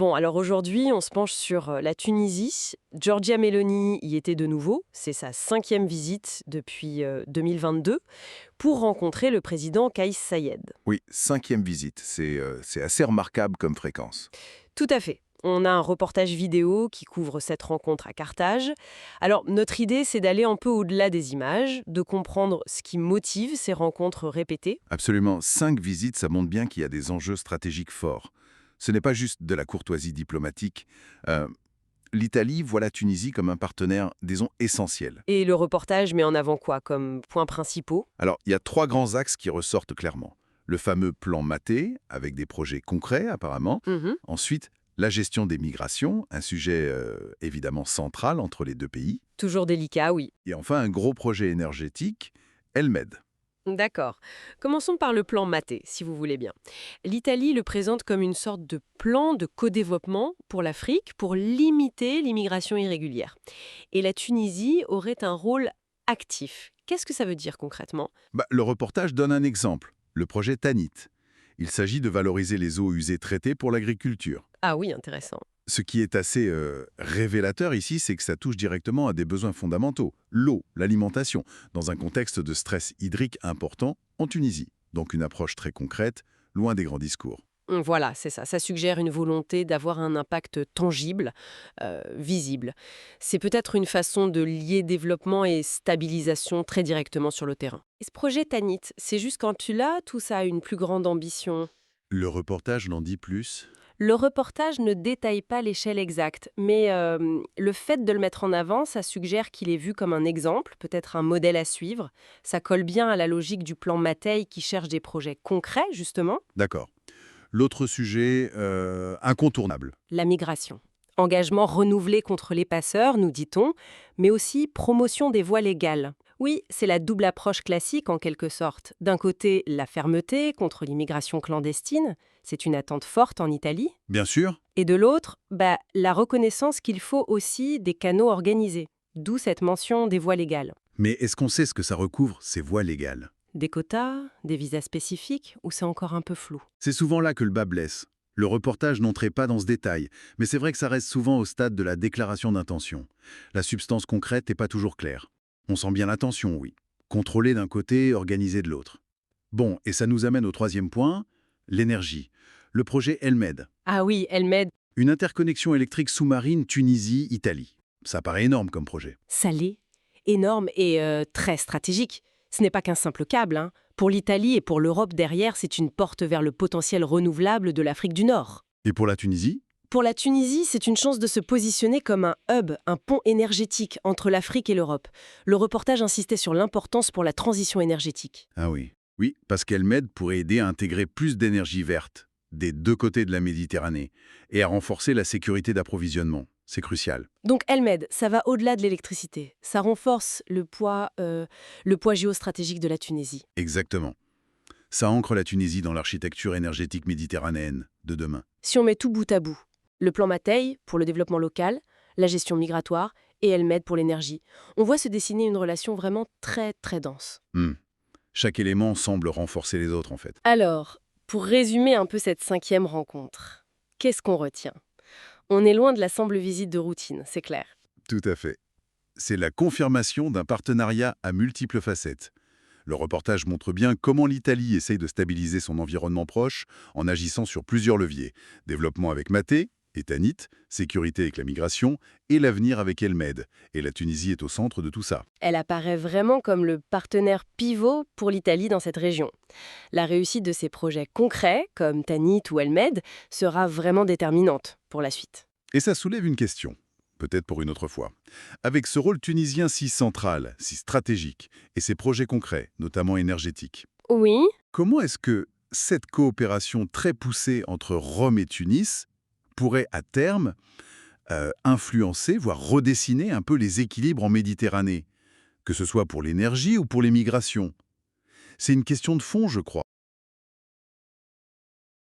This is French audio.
Bon, alors aujourd'hui, on se penche sur la Tunisie. Giorgia Meloni y était de nouveau. C'est sa 5e visite depuis 2022 pour rencontrer le président Kais Saied. Oui, 5e visite. C'est assez remarquable comme fréquence. Tout à fait. On a un reportage vidéo qui couvre cette rencontre à Carthage. Alors, notre idée, c'est d'aller un peu au-delà des images, de comprendre ce qui motive ces rencontres répétées. Absolument, 5 visites, ça montre bien qu'il y a des enjeux stratégiques forts. Ce n'est pas juste de la courtoisie diplomatique. Euh, L'Italie voit la Tunisie comme un partenaire, disons, essentiel. Et le reportage met en avant quoi comme points principaux? Alors, il y a 3 grands axes qui ressortent clairement. Le fameux plan Maté, avec des projets concrets apparemment. Mhm. Ensuite, la gestion des migrations, un sujet évidemment central entre les deux pays. Toujours délicat, oui. Et enfin, un gros projet énergétique, Elmed. D'accord. Commençons par le plan Maté, si vous voulez bien. L'Italie le présente comme une sorte de plan de co-développement pour l'Afrique pour limiter l'immigration irrégulière. Et la Tunisie aurait un rôle actif. Qu'est-ce que ça veut dire concrètement? Le reportage donne un exemple, le projet Tanit. Il s'agit de valoriser les eaux usées traitées pour l'agriculture. Ah oui, intéressant. Ce qui est assez révélateur ici, c'est que ça touche directement à des besoins fondamentaux, l'eau, l'alimentation, dans un contexte de stress hydrique important en Tunisie. Donc une approche très concrète, loin des grands discours. Voilà, c'est ça. Ça suggère une volonté d'avoir un impact tangible, visible. C'est peut-être une façon de lier développement et stabilisation très directement sur le terrain. Et ce projet Tanit, c'est juste quand tu l'as, tout ça a une plus grande ambition? Le reportage n'en dit plus. Le reportage ne détaille pas l'échelle exacte, mais le fait de le mettre en avant, ça suggère qu'il est vu comme un exemple, peut-être un modèle à suivre. Ça colle bien à la logique du plan Mattei qui cherche des projets concrets, justement. D'accord. L'autre sujet incontournable. La migration. Engagement renouvelé contre les passeurs, nous dit-on, mais aussi promotion des voies légales. Oui, c'est la double approche classique en quelque sorte. D'un côté, la fermeté contre l'immigration clandestine, c'est une attente forte en Italie. Bien sûr. Et de l'autre, la reconnaissance qu'il faut aussi des canaux organisés, d'où cette mention des voies légales. Mais est-ce qu'on sait ce que ça recouvre, ces voies légales? Des quotas, des visas spécifiques, ou c'est encore un peu flou? C'est souvent là que le bas blesse. Le reportage n'entrait pas dans ce détail, mais c'est vrai que ça reste souvent au stade de la déclaration d'intention. La substance concrète n'est pas toujours claire. On sent bien l'intention, oui. Contrôler d'un côté, organiser de l'autre. Bon, et ça nous amène au troisième point, l'énergie. Le projet Elmed, Ah oui, elle m'aide. une interconnexion électrique sous-marine Tunisie-Italie. Ça paraît énorme comme projet. Salé, énorme et très stratégique. Ce n'est pas qu'un simple câble, hein. Pour l'Italie et pour l'Europe derrière, c'est une porte vers le potentiel renouvelable de l'Afrique du Nord. Et pour la Tunisie? Pour la Tunisie, c'est une chance de se positionner comme un hub, un pont énergétique entre l'Afrique et l'Europe. Le reportage insistait sur l'importance pour la transition énergétique. Ah oui. Oui, parce qu'Elmed pourrait aider à intégrer plus d'énergie verte des deux côtés de la Méditerranée et à renforcer la sécurité d'approvisionnement. C'est crucial. Donc Elmed, ça va au-delà de l'électricité. Ça renforce le poids géostratégique de la Tunisie. Exactement. Ça ancre la Tunisie dans l'architecture énergétique méditerranéenne de demain. Si on met tout bout à bout, le plan Mattei pour le développement local, la gestion migratoire et Elmed pour l'énergie, on voit se dessiner une relation vraiment très très dense. Hmm. Chaque élément semble renforcer les autres en fait. Alors, pour résumer un peu cette 5e rencontre, qu'est-ce qu'on retient? On est loin de la simple visite de routine, c'est clair. Tout à fait. C'est la confirmation d'un partenariat à multiples facettes. Le reportage montre bien comment l'Italie essaye de stabiliser son environnement proche en agissant sur plusieurs leviers. Développement avec Maté et Tanit, sécurité avec la migration et l'avenir avec Elmed. Et la Tunisie est au centre de tout ça. Elle apparaît vraiment comme le partenaire pivot pour l'Italie dans cette région. La réussite de ces projets concrets, comme Tanit ou Elmed, sera vraiment déterminante pour la suite. Et ça soulève une question, peut-être pour une autre fois. Avec ce rôle tunisien si central, si stratégique, et ses projets concrets, notamment énergétiques, Oui, comment est-ce que cette coopération très poussée entre Rome et Tunis pourrait à terme influencer, voire redessiner un peu les équilibres en Méditerranée, que ce soit pour l'énergie ou pour les migrations? C'est une question de fond, je crois.